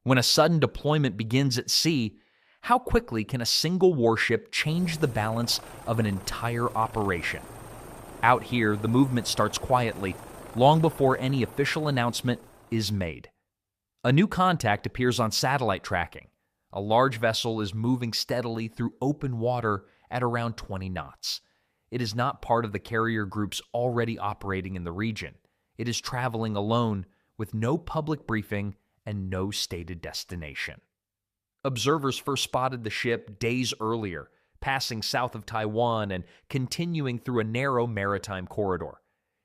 When a sudden deployment begins at sea, how quickly can a single warship change the balance of an entire operation? Out here, the movement starts quietly, long before any official announcement is made. A new contact appears on satellite tracking. A large vessel is moving steadily through open water at around 20 knots. It is not part of the carrier groups already operating in the region. It is traveling alone with no public briefing and no stated destination. Observers first spotted the ship days earlier, passing south of Taiwan and continuing through a narrow maritime corridor.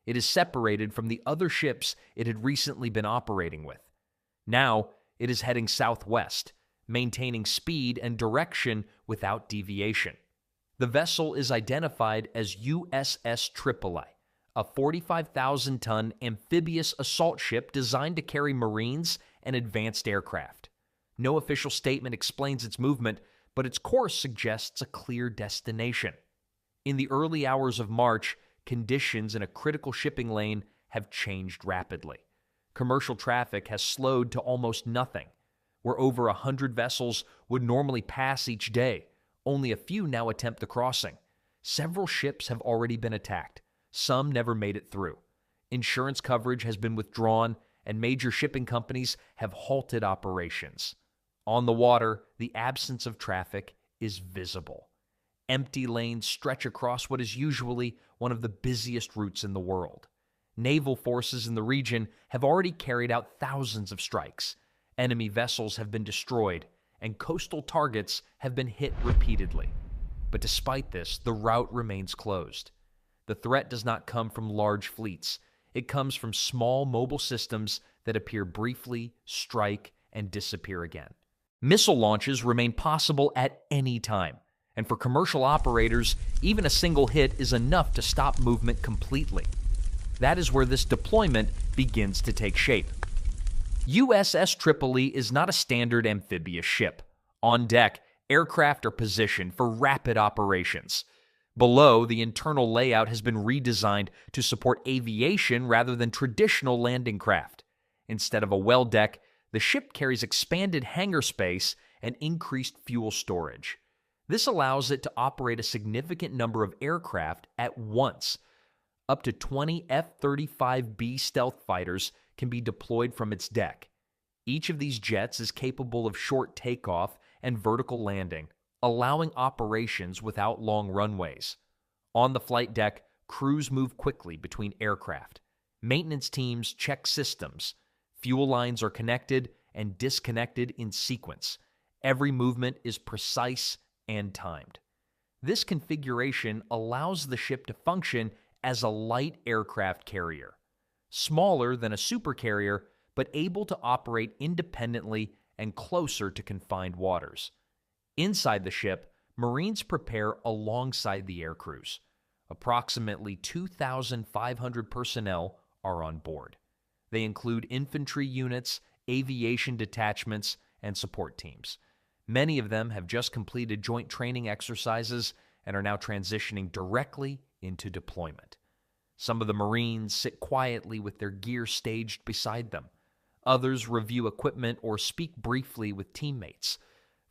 It is separated from the other ships it had recently been operating with. Now, it is heading southwest, maintaining speed and direction without deviation. The vessel is identified as USS Tripoli, a 45,000-ton amphibious assault ship designed to carry Marines and advanced aircraft. No official statement explains its movement, but its course suggests a clear destination. In the early hours of March, conditions in a critical shipping lane have changed rapidly. Commercial traffic has slowed to almost nothing. Where over 100 vessels would normally pass each day, only a few now attempt the crossing. Several ships have already been attacked. Some never made it through. Insurance coverage has been withdrawn, and major shipping companies have halted operations. On the water, the absence of traffic is visible. Empty lanes stretch across what is usually one of the busiest routes in the world. Naval forces in the region have already carried out thousands of strikes. Enemy vessels have been destroyed, and coastal targets have been hit repeatedly. But despite this, the route remains closed. The threat does not come from large fleets. It comes from small mobile systems that appear briefly, strike, and disappear again. Missile launches remain possible at any time, and for commercial operators, even a single hit is enough to stop movement completely. That is where this deployment begins to take shape. USS Tripoli is not a standard amphibious ship. On deck, aircraft are positioned for rapid operations. Below, the internal layout has been redesigned to support aviation rather than traditional landing craft. Instead of a well deck, the ship carries expanded hangar space and increased fuel storage. This allows it to operate a significant number of aircraft at once. Up to 20 F-35B stealth fighters can be deployed from its deck. Each of these jets is capable of short takeoff and vertical landing, allowing operations without long runways. On the flight deck, crews move quickly between aircraft. Maintenance teams check systems. Fuel lines are connected and disconnected in sequence. Every movement is precise and timed. This configuration allows the ship to function as a light aircraft carrier, smaller than a supercarrier, but able to operate independently and closer to confined waters. Inside the ship, Marines prepare alongside the air crews. Approximately 2,500 personnel are on board. They include infantry units, aviation detachments, and support teams. Many of them have just completed joint training exercises and are now transitioning directly into deployment. Some of the Marines sit quietly with their gear staged beside them. Others review equipment or speak briefly with teammates.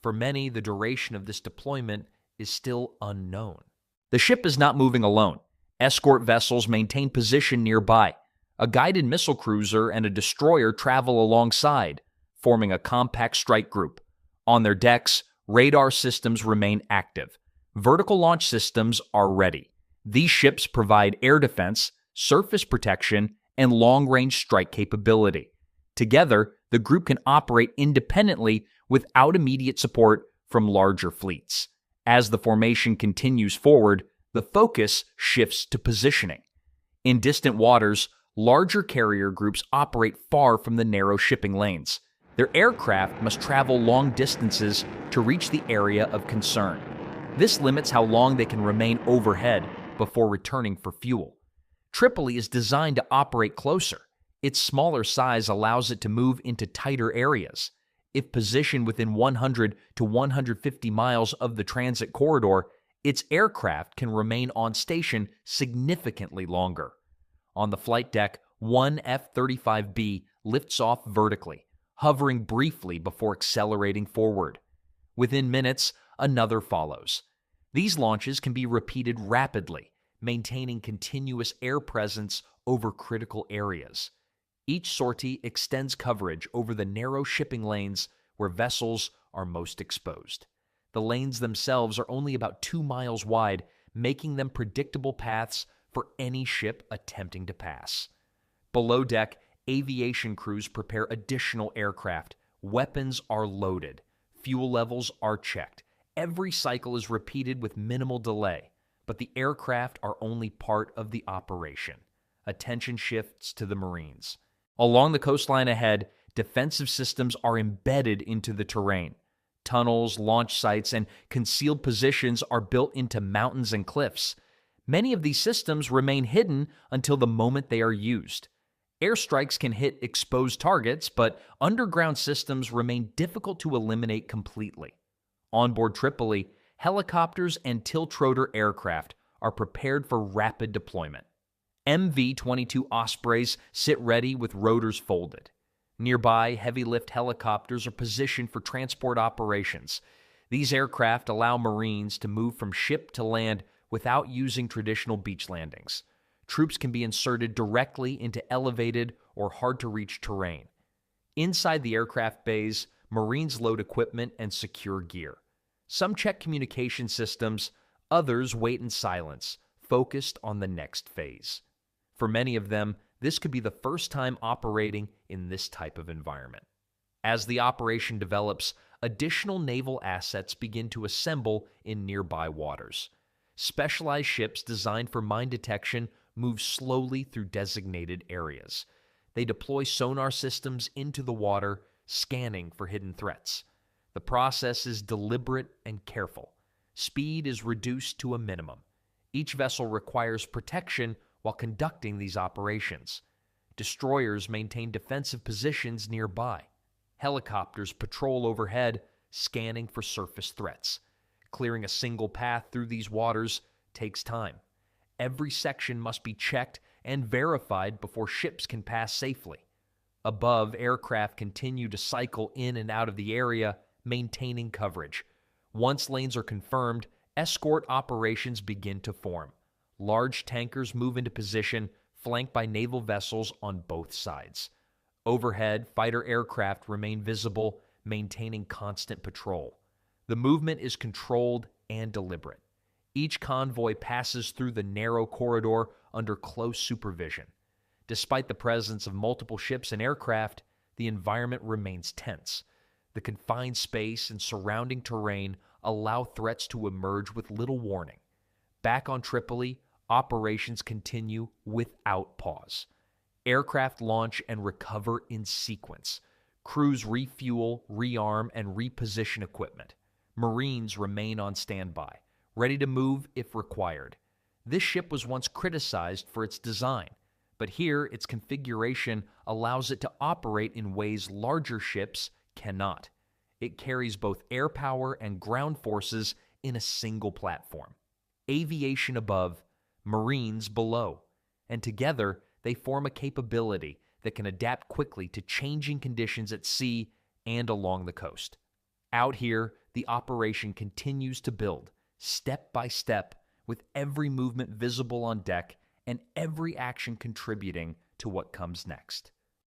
For many, the duration of this deployment is still unknown. The ship is not moving alone. Escort vessels maintain position nearby. A guided missile cruiser and a destroyer travel alongside, forming a compact strike group. On their decks, radar systems remain active. Vertical launch systems are ready. These ships provide air defense, surface protection, and long-range strike capability. Together, the group can operate independently without immediate support from larger fleets. As the formation continues forward, the focus shifts to positioning. In distant waters, larger carrier groups operate far from the narrow shipping lanes. Their aircraft must travel long distances to reach the area of concern. This limits how long they can remain overhead before returning for fuel. Tripoli is designed to operate closer. Its smaller size allows it to move into tighter areas. If positioned within 100 to 150 miles of the transit corridor, its aircraft can remain on station significantly longer. On the flight deck, one F-35B lifts off vertically, hovering briefly before accelerating forward. Within minutes, another follows. These launches can be repeated rapidly, maintaining continuous air presence over critical areas. Each sortie extends coverage over the narrow shipping lanes where vessels are most exposed. The lanes themselves are only about 2 miles wide, making them predictable paths for any ship attempting to pass. Below deck, aviation crews prepare additional aircraft. Weapons are loaded. Fuel levels are checked. Every cycle is repeated with minimal delay, but the aircraft are only part of the operation. Attention shifts to the Marines. Along the coastline ahead, defensive systems are embedded into the terrain. Tunnels, launch sites, and concealed positions are built into mountains and cliffs. Many of these systems remain hidden until the moment they are used. Airstrikes can hit exposed targets, but underground systems remain difficult to eliminate completely. Onboard Tripoli, helicopters and tilt-rotor aircraft are prepared for rapid deployment. MV-22 Ospreys sit ready with rotors folded. Nearby, heavy-lift helicopters are positioned for transport operations. These aircraft allow Marines to move from ship to land without using traditional beach landings. Troops can be inserted directly into elevated or hard-to-reach terrain. Inside the aircraft bays, Marines load equipment and secure gear. Some check communication systems, others wait in silence, focused on the next phase. For many of them, this could be the first time operating in this type of environment. As the operation develops, additional naval assets begin to assemble in nearby waters. Specialized ships designed for mine detection move slowly through designated areas. They deploy sonar systems into the water, scanning for hidden threats. The process is deliberate and careful. Speed is reduced to a minimum. Each vessel requires protection while conducting these operations. Destroyers maintain defensive positions nearby. Helicopters patrol overhead, scanning for surface threats. Clearing a single path through these waters takes time. Every section must be checked and verified before ships can pass safely. Above, aircraft continue to cycle in and out of the area, maintaining coverage. Once lanes are confirmed, escort operations begin to form. Large tankers move into position, flanked by naval vessels on both sides. Overhead, fighter aircraft remain visible, maintaining constant patrol. The movement is controlled and deliberate. Each convoy passes through the narrow corridor under close supervision. Despite the presence of multiple ships and aircraft, the environment remains tense. The confined space and surrounding terrain allow threats to emerge with little warning. Back on Tripoli, operations continue without pause. Aircraft launch and recover in sequence. Crews refuel, rearm, and reposition equipment. Marines remain on standby, ready to move if required. This ship was once criticized for its design, but here its configuration allows it to operate in ways larger ships cannot. It carries both air power and ground forces in a single platform. Aviation above, Marines below, and together they form a capability that can adapt quickly to changing conditions at sea and along the coast. Out here, the operation continues to build, step by step, with every movement visible on deck and every action contributing to what comes next.